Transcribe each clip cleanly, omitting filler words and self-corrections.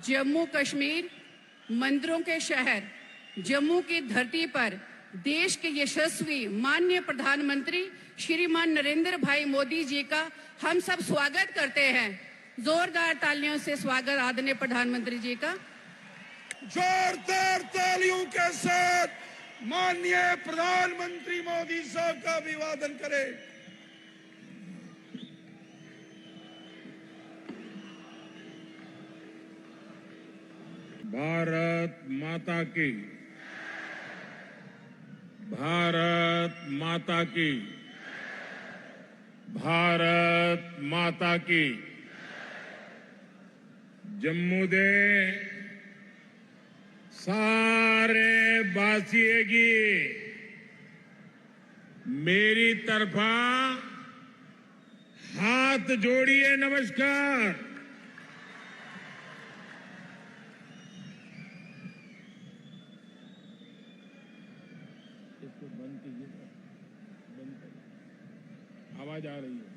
जम्मू कश्मीर मंदिरों के शहर जम्मू की धरती पर देश के यशस्वी माननीय प्रधानमंत्री श्रीमान नरेंद्र भाई मोदी जी का हम सब स्वागत करते हैं। जोरदार तालियों से स्वागत आदरणीय प्रधानमंत्री जी का। जोरदार तालियों के साथ माननीय प्रधानमंत्री मोदी साहब का अभिवादन करें। भारत माता की, भारत माता की, भारत माता की। जम्मू दे सारे बासिए की मेरी तरफा हाथ जोड़िए नमस्कार। इसको बंद कीजिए, बंद करिए, आवाज आ रही है।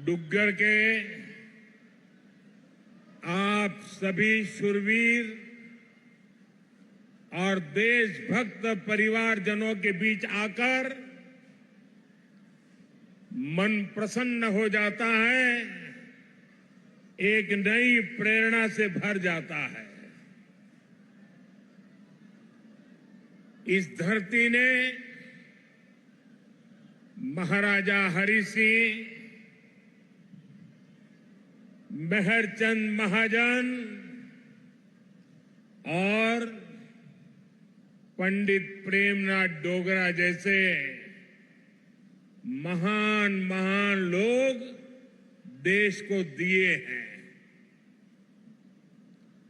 डुग्गर के आप सभी शूरवीर और देशभक्त परिवारजनों के बीच आकर मन प्रसन्न हो जाता है, एक नई प्रेरणा से भर जाता है। इस धरती ने महाराजा हरि सिंह, मेहरचंद महाजन और पंडित प्रेमनाथ डोगरा जैसे महान महान लोग देश को दिए हैं।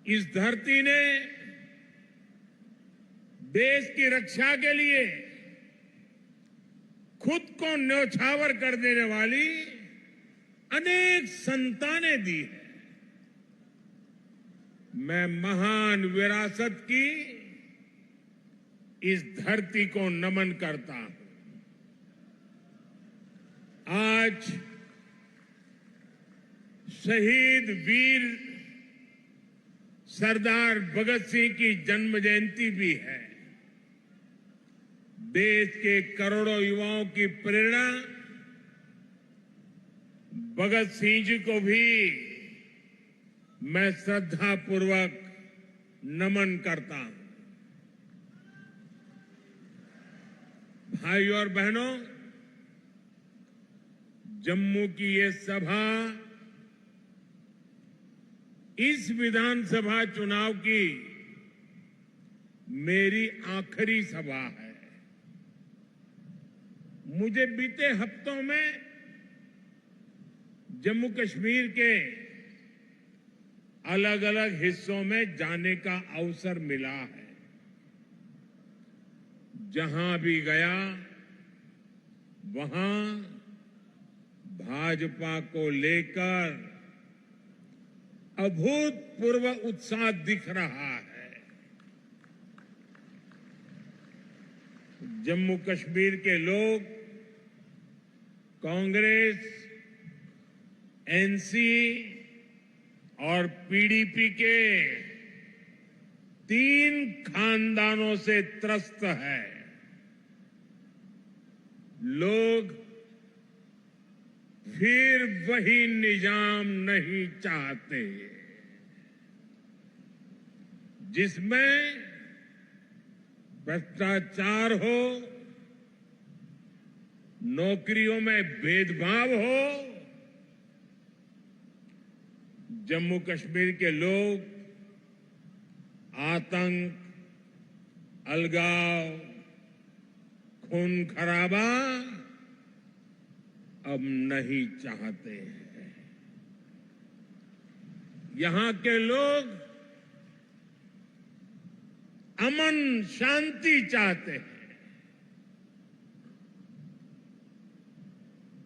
इस धरती ने देश की रक्षा के लिए खुद को न्यौछावर कर देने वाली अनेक संतानें दी है। मैं महान विरासत की इस धरती को नमन करता हूं। आज शहीद वीर सरदार भगत सिंह की जन्म जयंती भी है। देश के करोड़ों युवाओं की प्रेरणा भगत सिंह जी को भी मैं श्रद्धापूर्वक नमन करता हूं। भाइयों और बहनों, जम्मू की ये सभा इस विधानसभा चुनाव की मेरी आखिरी सभा है। मुझे बीते हफ्तों में जम्मू कश्मीर के अलग अलग हिस्सों में जाने का अवसर मिला है। जहां भी गया वहां भाजपा को लेकर अभूतपूर्व उत्साह दिख रहा है। जम्मू कश्मीर के लोग कांग्रेस, एनसी और पीडीपी के 3 खानदानों से त्रस्त है। लोग फिर वही निजाम नहीं चाहते जिसमें भ्रष्टाचार हो, नौकरियों में भेदभाव हो। जम्मू कश्मीर के लोग आतंक, अलगाव, खून खराबा अब नहीं चाहते हैं। यहां के लोग अमन शांति चाहते हैं।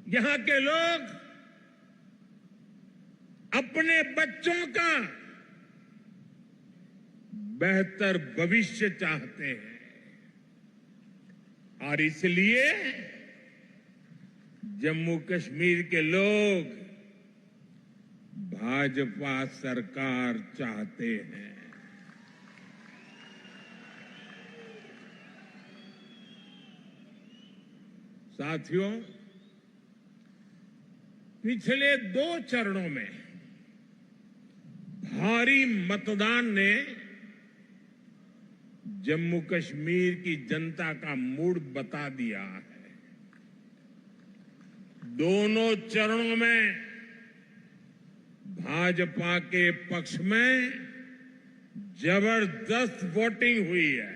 यहां के लोग अपने बच्चों का बेहतर भविष्य चाहते हैं और इसलिए जम्मू कश्मीर के लोग भाजपा सरकार चाहते हैं। साथियों, पिछले 2 चरणों में भारी मतदान ने जम्मू कश्मीर की जनता का मूड बता दिया है। दोनों चरणों में भाजपा के पक्ष में जबरदस्त वोटिंग हुई है।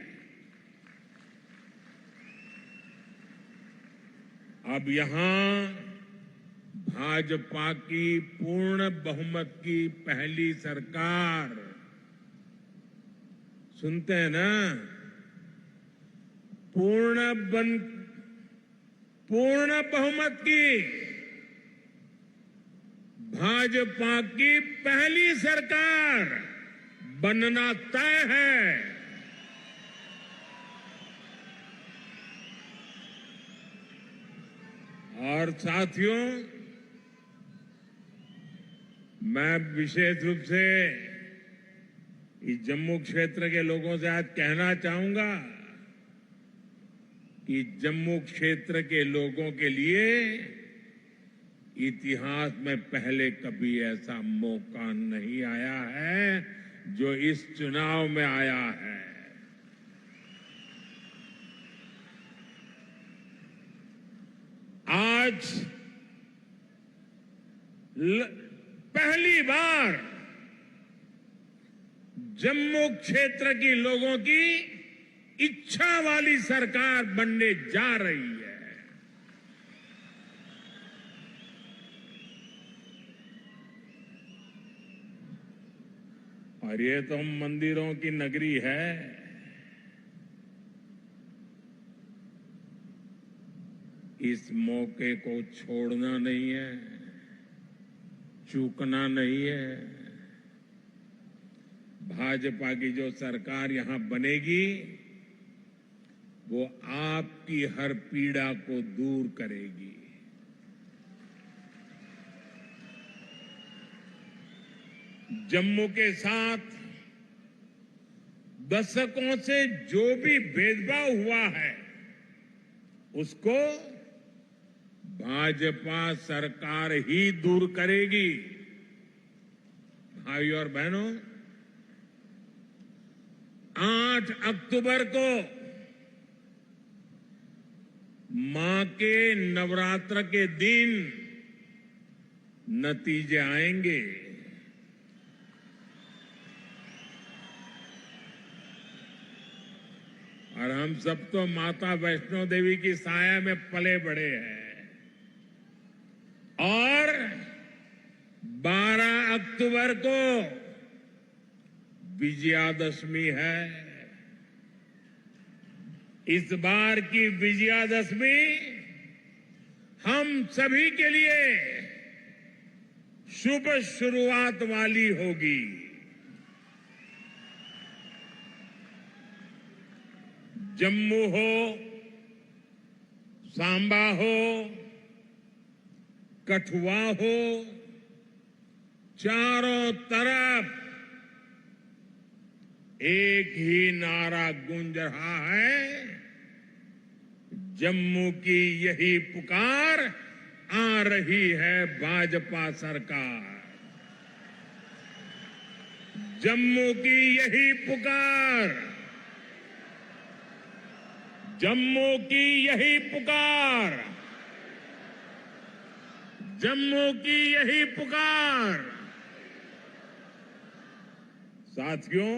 अब यहां भाजपा की पूर्ण बहुमत की पहली सरकार, सुनते हैं ना, पूर्ण बहुमत की भाजपा की पहली सरकार बनना तय है। और साथियों, मैं विशेष रूप से इस जम्मू क्षेत्र के लोगों से आज कहना चाहूंगा कि जम्मू क्षेत्र के लोगों के लिए इतिहास में पहले कभी ऐसा मौका नहीं आया है जो इस चुनाव में आया है। आज पहली बार जम्मू क्षेत्र के लोगों की इच्छा वाली सरकार बनने जा रही है। और ये तो मंदिरों की नगरी है। इस मौके को छोड़ना नहीं है, चूकना नहीं है। भाजपा की जो सरकार यहां बनेगी वो आपकी हर पीड़ा को दूर करेगी। जम्मू के साथ दशकों से जो भी भेदभाव हुआ है उसको भाजपा सरकार ही दूर करेगी। भाइयों और बहनों, 8 अक्टूबर को मां के नवरात्र के दिन नतीजे आएंगे। और हम सब तो माता वैष्णो देवी की साया में पले बड़े हैं। और 12 अक्टूबर को विजयादशमी है। इस बार की विजयादशमी हम सभी के लिए शुभ शुरुआत वाली होगी। जम्मू हो, सांबा हो, कठुआ हो, चारों तरफ एक ही नारा गूंज रहा है, जम्मू की यही पुकार, आ रही है भाजपा सरकार। जम्मू की यही पुकार, जम्मू की यही पुकार, जम्मू की यही पुकार। साथियों,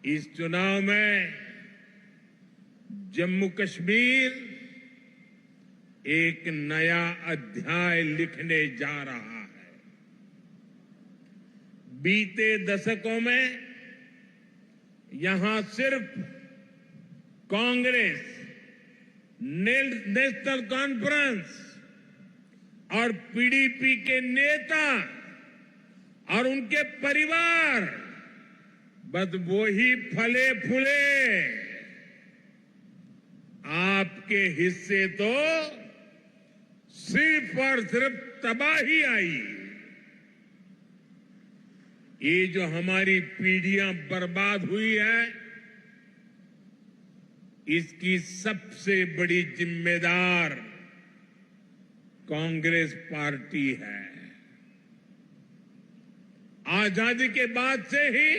इस चुनाव में जम्मू कश्मीर एक नया अध्याय लिखने जा रहा है। बीते दशकों में यहां सिर्फ कांग्रेस, नेशनल कॉन्फ्रेंस और पीडीपी के नेता और उनके परिवार बस वो ही फले फूले। आपके हिस्से तो सिर्फ और सिर्फ तबाही आई। ये जो हमारी पीढ़ियां बर्बाद हुई है, इसकी सबसे बड़ी जिम्मेदार कांग्रेस पार्टी है। आजादी के बाद से ही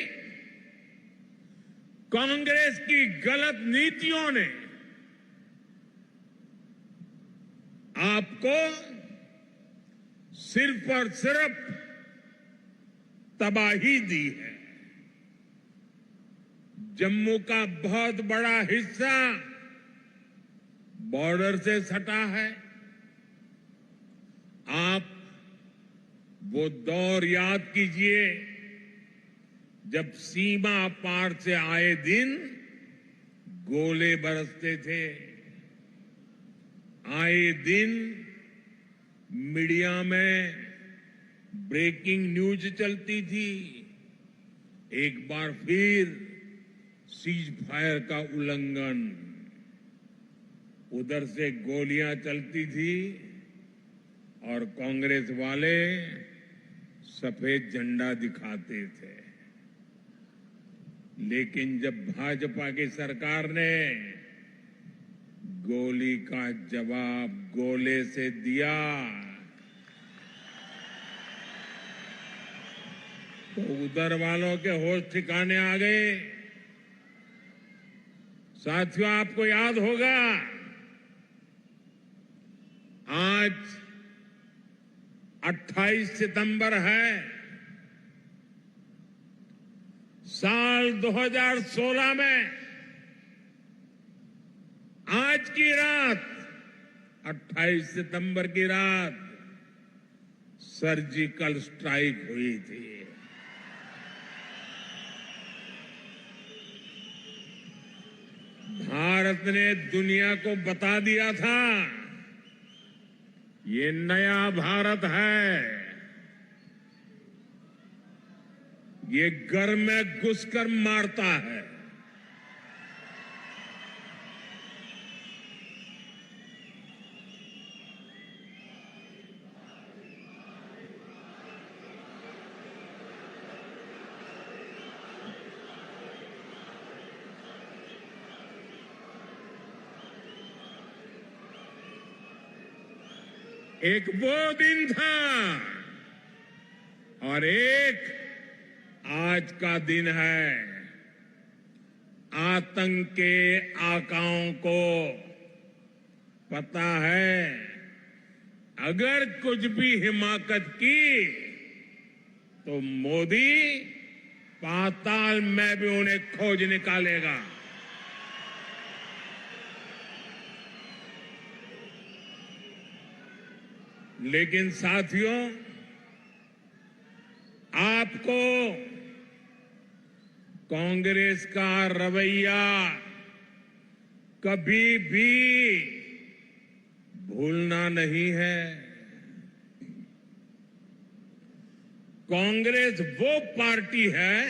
कांग्रेस की गलत नीतियों ने आपको सिर्फ और सिर्फ तबाही दी है। जम्मू का बहुत बड़ा हिस्सा बॉर्डर से सटा है। आप वो दौर याद कीजिए जब सीमा पार से आए दिन गोले बरसते थे, आए दिन मीडिया में ब्रेकिंग न्यूज चलती थी। एक बार फिर सीज फायर का उल्लंघन, उधर से गोलियां चलती थी और कांग्रेस वाले सफेद झंडा दिखाते थे। लेकिन जब भाजपा की सरकार ने गोली का जवाब गोले से दिया तो उधर वालों के होश ठिकाने आ गए। साथियों, आपको याद होगा आज 28 सितंबर है। साल 2016 में आज की रात 28 सितंबर की रात सर्जिकल स्ट्राइक हुई थी। भारत ने दुनिया को बता दिया था ये नया भारत है, ये घर में घुसकर मारता है। एक वो दिन था और एक आज का दिन है। आतंक के आकाओं को पता है अगर कुछ भी हिमाकत की तो मोदी पाताल में भी उन्हें खोज निकालेगा। लेकिन साथियों, आपको कांग्रेस का रवैया कभी भी भूलना नहीं है। कांग्रेस वो पार्टी है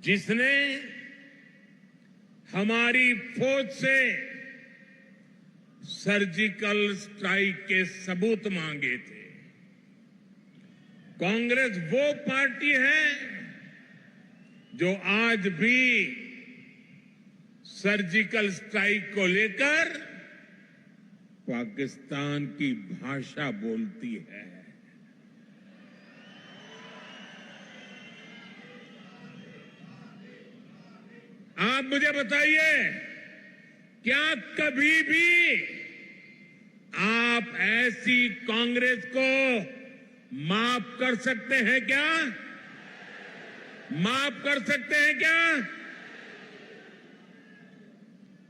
जिसने हमारी फौज से सर्जिकल स्ट्राइक के सबूत मांगे थे। कांग्रेस वो पार्टी है जो आज भी सर्जिकल स्ट्राइक को लेकर पाकिस्तान की भाषा बोलती है। आप मुझे बताइए, क्या कभी भी आप ऐसी कांग्रेस को माफ कर सकते हैं क्या? माफ कर सकते हैं क्या?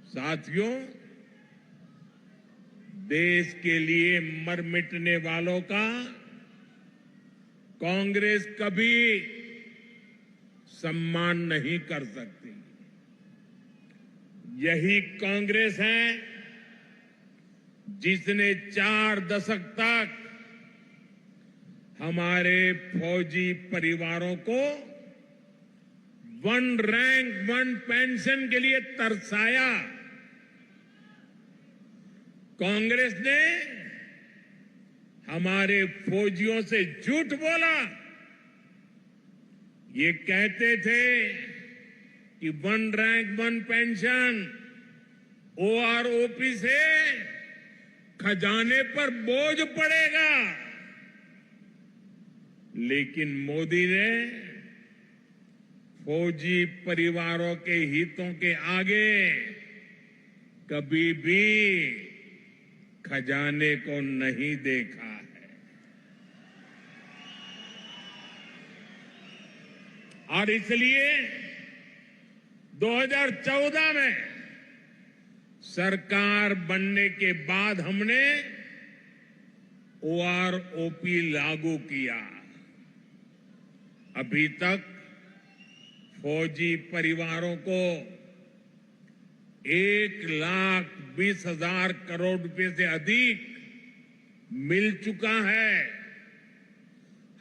साथियों, देश के लिए मर मिटने वालों का कांग्रेस कभी सम्मान नहीं कर सकती। यही कांग्रेस है जिसने 4 दशक तक हमारे फौजी परिवारों को 1 रैंक 1 पेंशन के लिए तरसाया। कांग्रेस ने हमारे फौजियों से झूठ बोला। ये कहते थे कि 1 रैंक 1 पेंशन ओआरओपी से खजाने पर बोझ पड़ेगा, लेकिन मोदी ने फौजी परिवारों के हितों के आगे कभी भी खजाने को नहीं देखा है। और इसलिए 2014 में सरकार बनने के बाद हमने ओआरओपी लागू किया। अभी तक फौजी परिवारों को 1,20,000 करोड़ रुपए से अधिक मिल चुका है।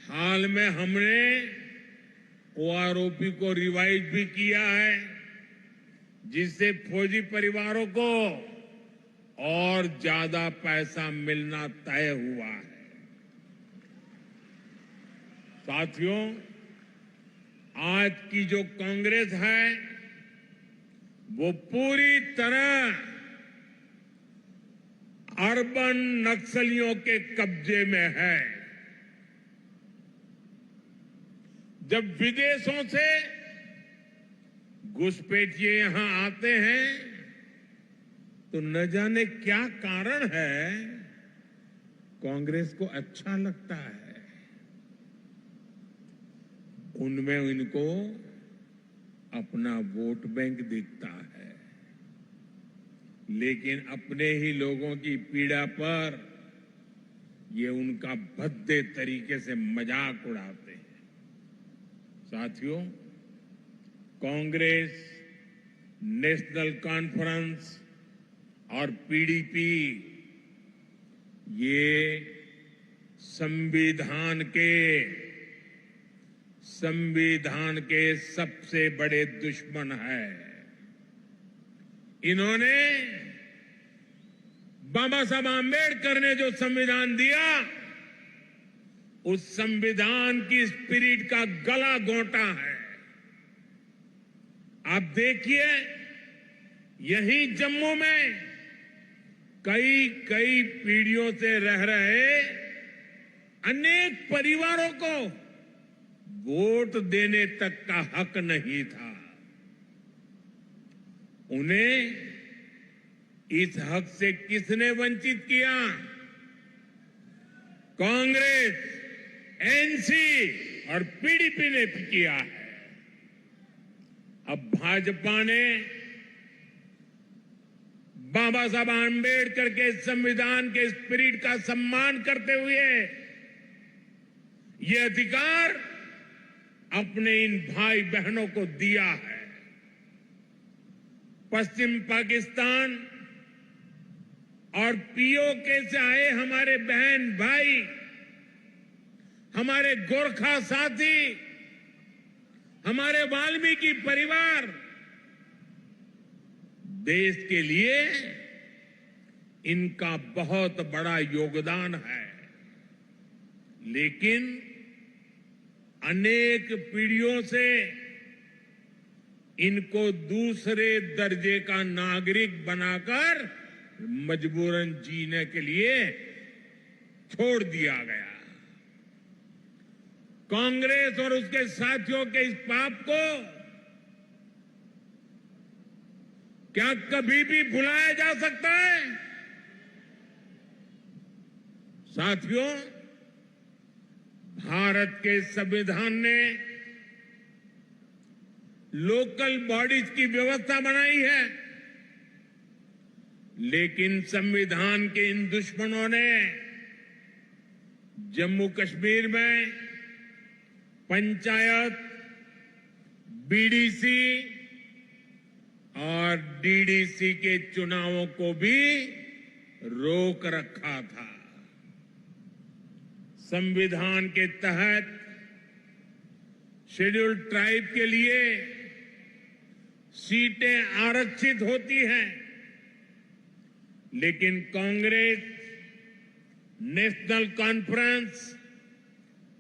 हाल में हमने ओआरओपी को रिवाइज भी किया है, जिससे फौजी परिवारों को और ज्यादा पैसा मिलना तय हुआ है। साथियों, आज की जो कांग्रेस है वो पूरी तरह अर्बन नक्सलियों के कब्जे में है। जब विदेशों से घुसपैठिए यहां आते हैं तो न जाने क्या कारण है, कांग्रेस को अच्छा लगता है। उनमें इनको अपना वोट बैंक दिखता है, लेकिन अपने ही लोगों की पीड़ा पर ये उनका भद्दे तरीके से मजाक उड़ाते हैं। साथियों, कांग्रेस, नेशनल कॉन्फ्रेंस और पीडीपी ये संविधान के सबसे बड़े दुश्मन हैं। इन्होंने बाबा साहब आंबेडकर ने जो संविधान दिया, उस संविधान की स्पिरिट का गला घोंटा है। आप देखिए, यहीं जम्मू में कई पीढ़ियों से रह रहे अनेक परिवारों को वोट देने तक का हक नहीं था। उन्हें इस हक से किसने वंचित किया? कांग्रेस, एनसी और पीडीपी ने किया है। अब भाजपा ने बाबा साहब आंबेडकर के संविधान के स्पिरिट का सम्मान करते हुए ये अधिकार अपने इन भाई बहनों को दिया है। पश्चिम पाकिस्तान और पीओके से आए हमारे बहन भाई, हमारे गोरखा साथी, हमारे वाल्मीकि परिवार देश के लिए इनका बहुत बड़ा योगदान है। लेकिन अनेक पीढ़ियों से इनको दूसरे दर्जे का नागरिक बनाकर मजबूरन जीने के लिए छोड़ दिया गया। कांग्रेस और उसके साथियों के इस पाप को क्या कभी भी भुलाया जा सकता है? साथियों, भारत के संविधान ने लोकल बॉडीज की व्यवस्था बनाई है, लेकिन संविधान के इन दुश्मनों ने जम्मू कश्मीर में पंचायत, बीडीसी और डीडीसी के चुनावों को भी रोक रखा था। संविधान के तहत शेड्यूल्ड ट्राइब के लिए सीटें आरक्षित होती हैं, लेकिन कांग्रेस, नेशनल कॉन्फ्रेंस,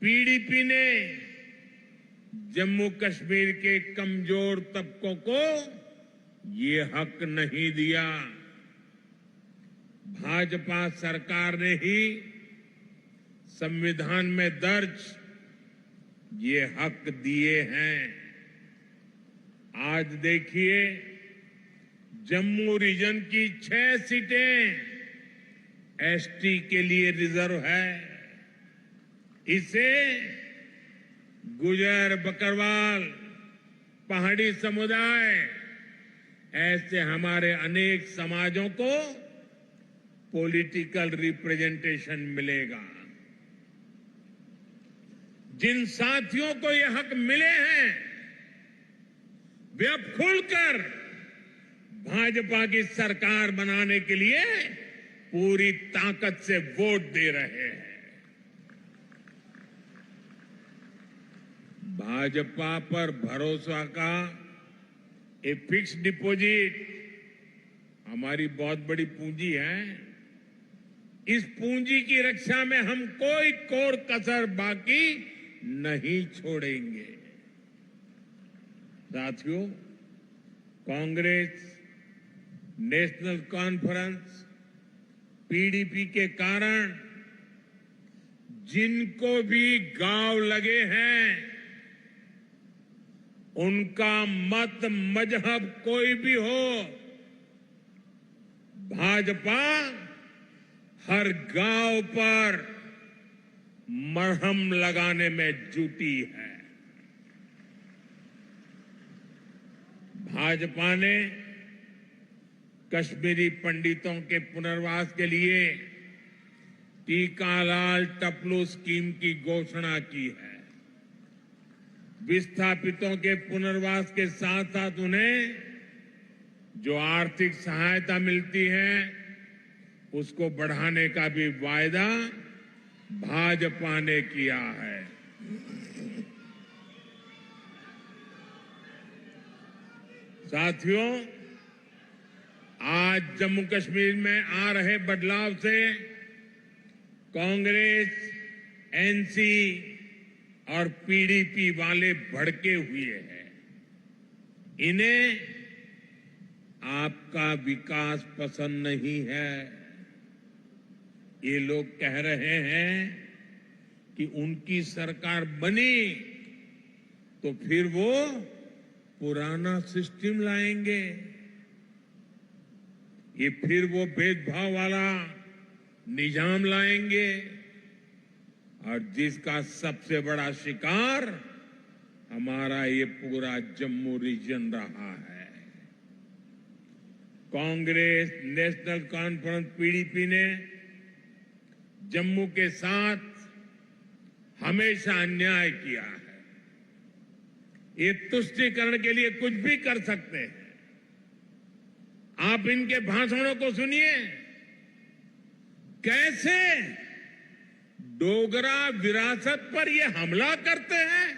पीडीपी ने जम्मू कश्मीर के कमजोर तबकों को ये हक नहीं दिया। भाजपा सरकार ने ही संविधान में दर्ज ये हक दिए हैं। आज देखिए, जम्मू रीजन की 6 सीटें एसटी के लिए रिजर्व है। इसे गुजर, बकरवाल, पहाड़ी समुदाय, ऐसे हमारे अनेक समाजों को पॉलिटिकल रिप्रेजेंटेशन मिलेगा। जिन साथियों को ये हक मिले हैं, वे अब खुलकर भाजपा की सरकार बनाने के लिए पूरी ताकत से वोट दे रहे हैं। भाजपा पर भरोसा का ये फिक्स डिपॉजिट हमारी बहुत बड़ी पूंजी है। इस पूंजी की रक्षा में हम कोई कोर कसर बाकी नहीं छोड़ेंगे। साथियों, कांग्रेस, नेशनल कॉन्फ्रेंस, पीडीपी के कारण जिनको भी गांव लगे हैं, उनका मत, मजहब कोई भी हो, भाजपा हर गांव पर मरहम लगाने में जुटी है। भाजपा ने कश्मीरी पंडितों के पुनर्वास के लिए टीकालाल टपलू स्कीम की घोषणा की है। विस्थापितों के पुनर्वास के साथ साथ उन्हें जो आर्थिक सहायता मिलती है, उसको बढ़ाने का भी वायदा भाजपा ने किया है। साथियों, आज जम्मू कश्मीर में आ रहे बदलाव से कांग्रेस, एनसी और पीडीपी वाले भड़के हुए हैं। इन्हें आपका विकास पसंद नहीं है। ये लोग कह रहे हैं कि उनकी सरकार बनी तो फिर वो पुराना सिस्टम लाएंगे। ये फिर वो भेदभाव वाला निजाम लाएंगे, और जिसका सबसे बड़ा शिकार हमारा ये पूरा जम्मू रीजन रहा है। कांग्रेस, नेशनल कॉन्फ्रेंस, पीडीपी ने जम्मू के साथ हमेशा अन्याय किया है। ये तुष्टीकरण के लिए कुछ भी कर सकते हैं। आप इनके भाषणों को सुनिए, कैसे डोगरा विरासत पर ये हमला करते हैं।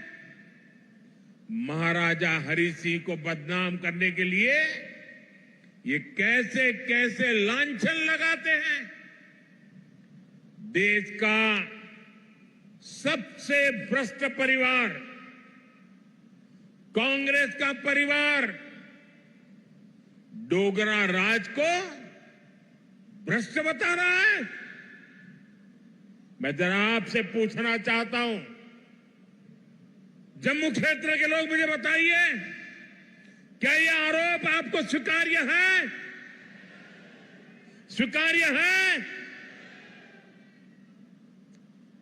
महाराजा हरि सिंह को बदनाम करने के लिए ये कैसे कैसे लांछन लगाते हैं। देश का सबसे भ्रष्ट परिवार, कांग्रेस का परिवार, डोगरा राज को भ्रष्ट बता रहा है। मैं जरा आपसे पूछना चाहता हूं, जम्मू क्षेत्र के लोग मुझे बताइए, क्या यह आरोप आपको स्वीकार्य है? स्वीकार्य है?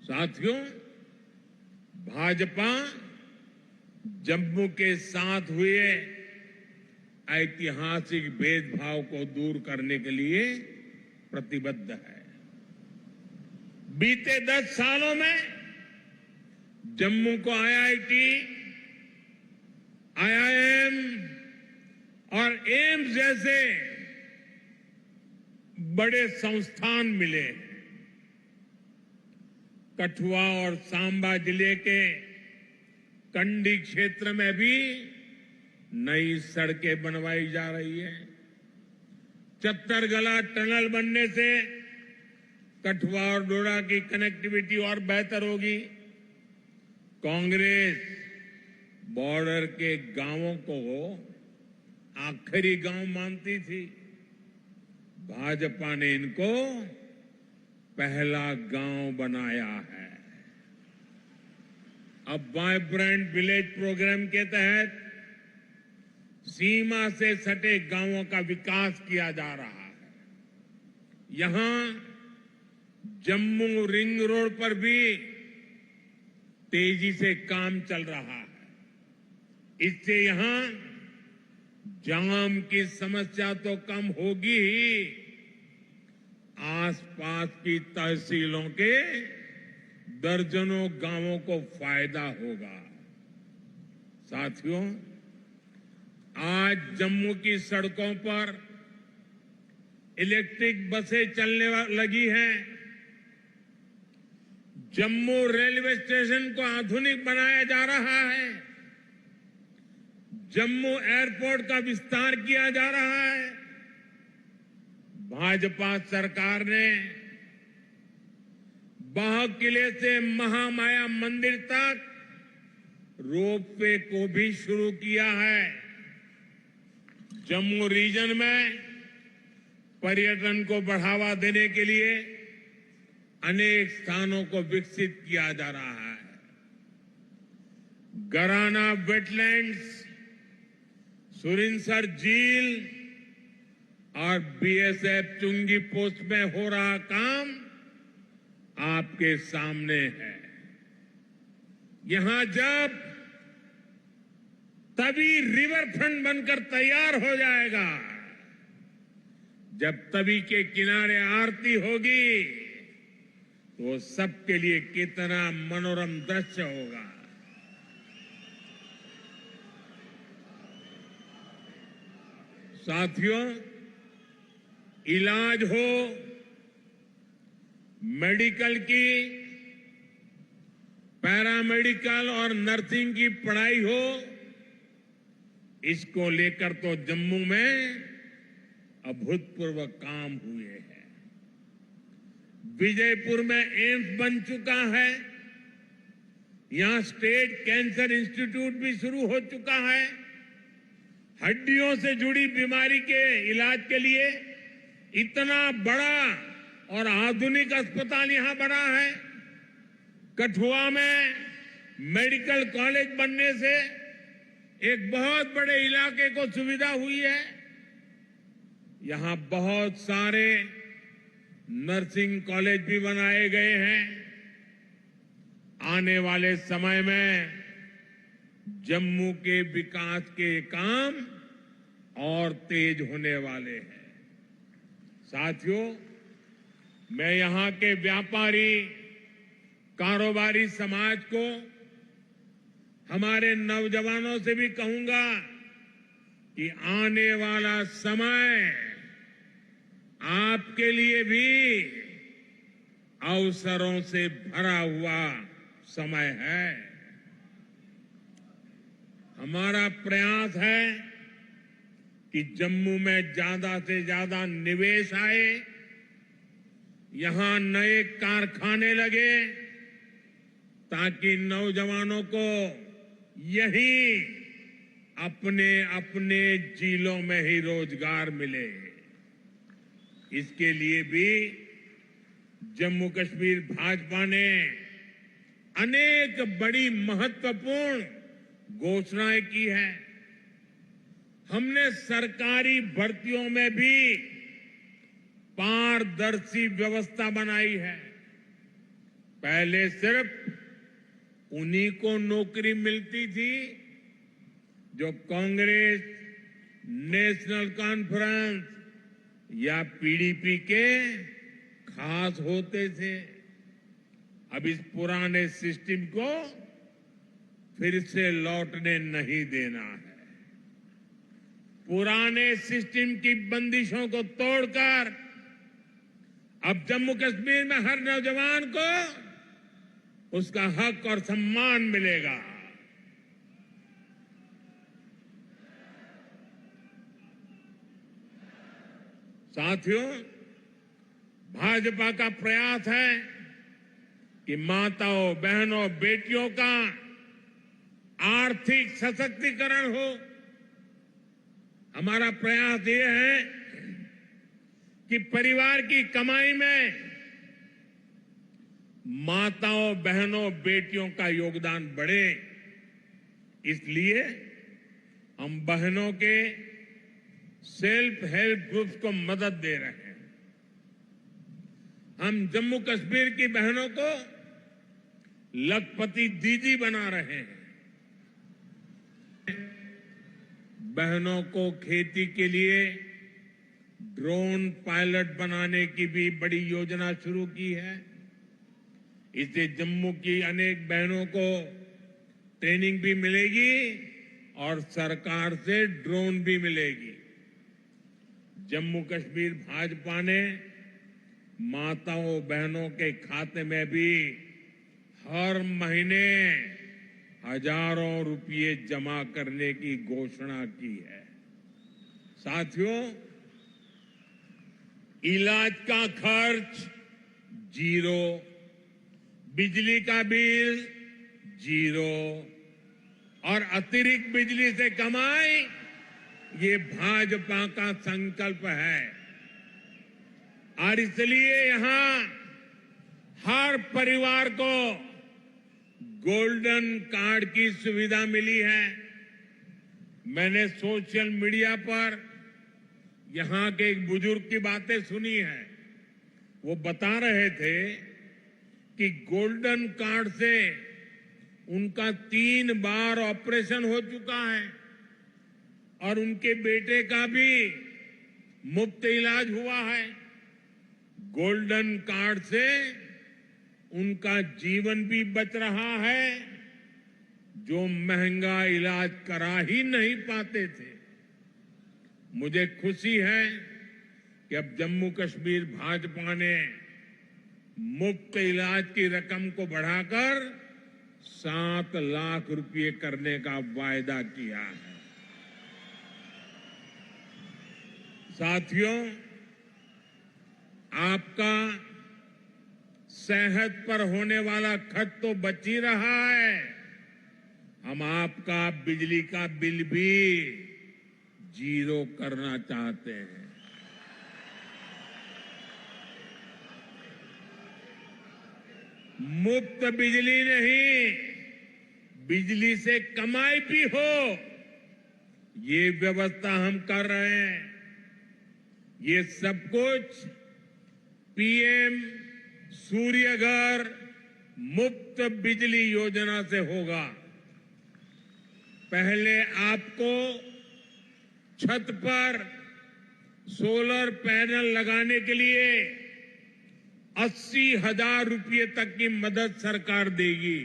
साथियों, भाजपा जम्मू के साथ हुए ऐतिहासिक भेदभाव को दूर करने के लिए प्रतिबद्ध है। बीते 10 सालों में जम्मू को आईआईटी, आईआईएम और एम्स जैसे बड़े संस्थान मिले। कठुआ और सांबा जिले के कंडी क्षेत्र में भी नई सड़कें बनवाई जा रही है। चत्तरगला टनल बनने से कठुआ और डोडा की कनेक्टिविटी और बेहतर होगी। कांग्रेस बॉर्डर के गांवों को आखिरी गांव मानती थी। भाजपा ने इनको पहला गांव बनाया है। अब वाइब्रेंट विलेज प्रोग्राम के तहत सीमा से सटे गांवों का विकास किया जा रहा है। यहां जम्मू रिंग रोड पर भी तेजी से काम चल रहा है। इससे यहां जाम की समस्या तो कम होगी ही, आसपास की तहसीलों के दर्जनों गांवों को फायदा होगा। साथियों, आज जम्मू की सड़कों पर इलेक्ट्रिक बसें चलने लगी हैं। जम्मू रेलवे स्टेशन को आधुनिक बनाया जा रहा है। जम्मू एयरपोर्ट का विस्तार किया जा रहा है। भाजपा सरकार ने बाह किले से महामाया मंदिर तक रोपवे को भी शुरू किया है। जम्मू रीजन में पर्यटन को बढ़ावा देने के लिए अनेक स्थानों को विकसित किया जा रहा है। गराना वेटलैंड्स, सुरिनसर झील और बीएसएफ चुंगी पोस्ट में हो रहा काम आपके सामने है। यहां जब तवी रिवर फ्रंट बनकर तैयार हो जाएगा, जब तवी के किनारे आरती होगी, तो वो सबके लिए कितना मनोरम दृश्य होगा। साथियों, इलाज हो, मेडिकल की, पैरामेडिकल और नर्सिंग की पढ़ाई हो, इसको लेकर तो जम्मू में अभूतपूर्व काम हुए हैं। विजयपुर में एम्स बन चुका है। यहां स्टेट कैंसर इंस्टीट्यूट भी शुरू हो चुका है। हड्डियों से जुड़ी बीमारी के इलाज के लिए इतना बड़ा और आधुनिक अस्पताल यहां बना है। कठुआ में मेडिकल कॉलेज बनने से एक बहुत बड़े इलाके को सुविधा हुई है। यहां बहुत सारे नर्सिंग कॉलेज भी बनाए गए हैं। आने वाले समय में जम्मू के विकास के काम और तेज होने वाले हैं। साथियों, मैं यहां के व्यापारी, कारोबारी समाज को, हमारे नौजवानों से भी कहूंगा कि आने वाला समय आपके लिए भी अवसरों से भरा हुआ समय है। हमारा प्रयास है कि जम्मू में ज्यादा से ज्यादा निवेश आए, यहां नए कारखाने लगे, ताकि नौजवानों को यहीं अपने अपने जिलों में ही रोजगार मिले। इसके लिए भी जम्मू कश्मीर भाजपा ने अनेक बड़ी महत्वपूर्ण घोषणाएं की है। हमने सरकारी भर्तियों में भी पारदर्शी व्यवस्था बनाई है। पहले सिर्फ उन्हीं को नौकरी मिलती थी जो कांग्रेस, नेशनल कॉन्फ्रेंस या पीडीपी के खास होते थे। अब इस पुराने सिस्टम को फिर से लौटने नहीं देना है। पुराने सिस्टम की बंदिशों को तोड़कर अब जम्मू कश्मीर में हर नौजवान को उसका हक और सम्मान मिलेगा। साथियों, भाजपा का प्रयास है कि माताओं, बहनों, बेटियों का आर्थिक सशक्तिकरण हो। हमारा प्रयास ये है कि परिवार की कमाई में माताओं, बहनों, बेटियों का योगदान बढ़े। इसलिए हम बहनों के सेल्फ हेल्प ग्रुप्स को मदद दे रहे हैं। हम जम्मू कश्मीर की बहनों को लखपति दीदी बना रहे हैं। बहनों को खेती के लिए ड्रोन पायलट बनाने की भी बड़ी योजना शुरू की है। इससे जम्मू की अनेक बहनों को ट्रेनिंग भी मिलेगी और सरकार से ड्रोन भी मिलेगी। जम्मू कश्मीर भाजपा ने माताओं, बहनों के खाते में भी हर महीने हजारों रुपये जमा करने की घोषणा की है। साथियों, इलाज का खर्च जीरो, बिजली का बिल जीरो और अतिरिक्त बिजली से कमाई, ये भाजपा का संकल्प है। और इसलिए यहां हर परिवार को गोल्डन कार्ड की सुविधा मिली है। मैंने सोशल मीडिया पर यहां के एक बुजुर्ग की बातें सुनी है। वो बता रहे थे कि गोल्डन कार्ड से उनका 3 बार ऑपरेशन हो चुका है और उनके बेटे का भी मुफ्त इलाज हुआ है। गोल्डन कार्ड से उनका जीवन भी बच रहा है, जो महंगा इलाज करा ही नहीं पाते थे। मुझे खुशी है कि अब जम्मू कश्मीर भाजपा ने मुफ्त इलाज की रकम को बढ़ाकर 7 लाख रुपए करने का वायदा किया है। साथियों, आपका सेहत पर होने वाला खर्च तो बच ही रहा है। हम आपका बिजली का बिल भी जीरो करना चाहते हैं। मुफ्त बिजली नहीं, बिजली से कमाई भी हो, ये व्यवस्था हम कर रहे हैं। ये सब कुछ पीएम सूर्य घर मुफ्त बिजली योजना से होगा। पहले आपको छत पर सोलर पैनल लगाने के लिए 80,000 रुपये तक की मदद सरकार देगी।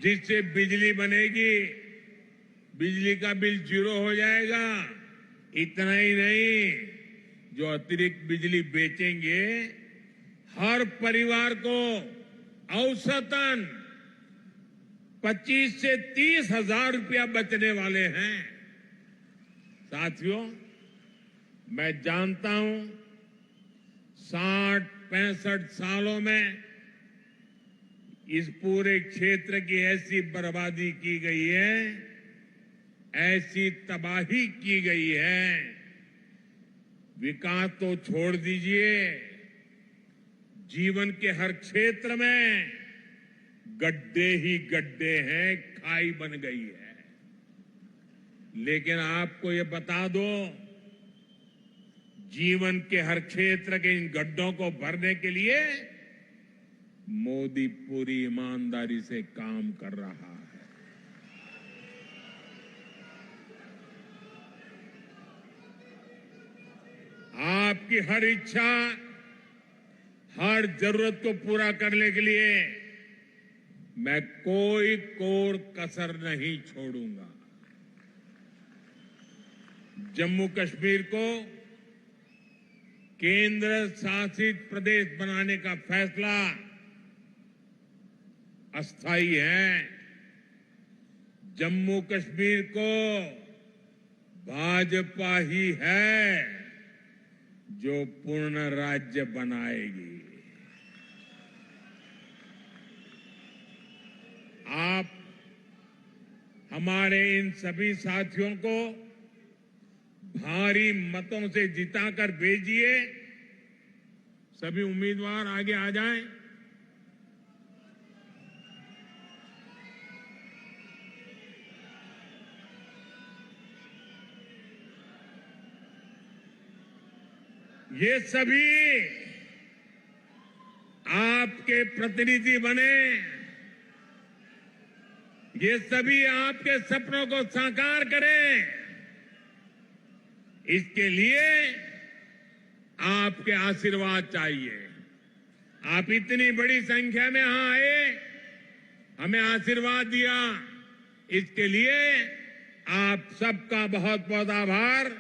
जिससे बिजली बनेगी, बिजली का बिल जीरो हो जाएगा। इतना ही नहीं, जो अतिरिक्त बिजली बेचेंगे, हर परिवार को औसतन 25 से 30 हजार रुपया बचने वाले हैं। साथियों, मैं जानता हूं 60-65 सालों में इस पूरे क्षेत्र की ऐसी बर्बादी की गई है, ऐसी तबाही की गई है, विकास तो छोड़ दीजिए, जीवन के हर क्षेत्र में गड्ढे ही गड्ढे हैं, खाई बन गई है। लेकिन आपको ये बता दो, जीवन के हर क्षेत्र के इन गड्ढों को भरने के लिए मोदी पूरी ईमानदारी से काम कर रहा है। आपकी हर इच्छा, हर जरूरत को पूरा करने के लिए मैं कोई कोर कसर नहीं छोड़ूंगा। जम्मू कश्मीर को केंद्र शासित प्रदेश बनाने का फैसला अस्थायी है। जम्मू कश्मीर को भाजपा ही है जो पूर्ण राज्य बनाएगी। आप हमारे इन सभी साथियों को भारी मतों से जिताकर भेजिए। सभी उम्मीदवार आगे आ जाएं। ये सभी आपके प्रतिनिधि बने, ये सभी आपके सपनों को साकार करें। इसके लिए आपके आशीर्वाद चाहिए। आप इतनी बड़ी संख्या में यहां आए, हमें आशीर्वाद दिया, इसके लिए आप सबका बहुत बहुत आभार।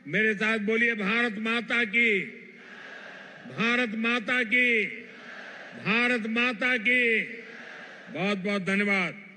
मेरे साथ बोलिए भारत माता की, भारत माता की, भारत माता की। बहुत बहुत धन्यवाद।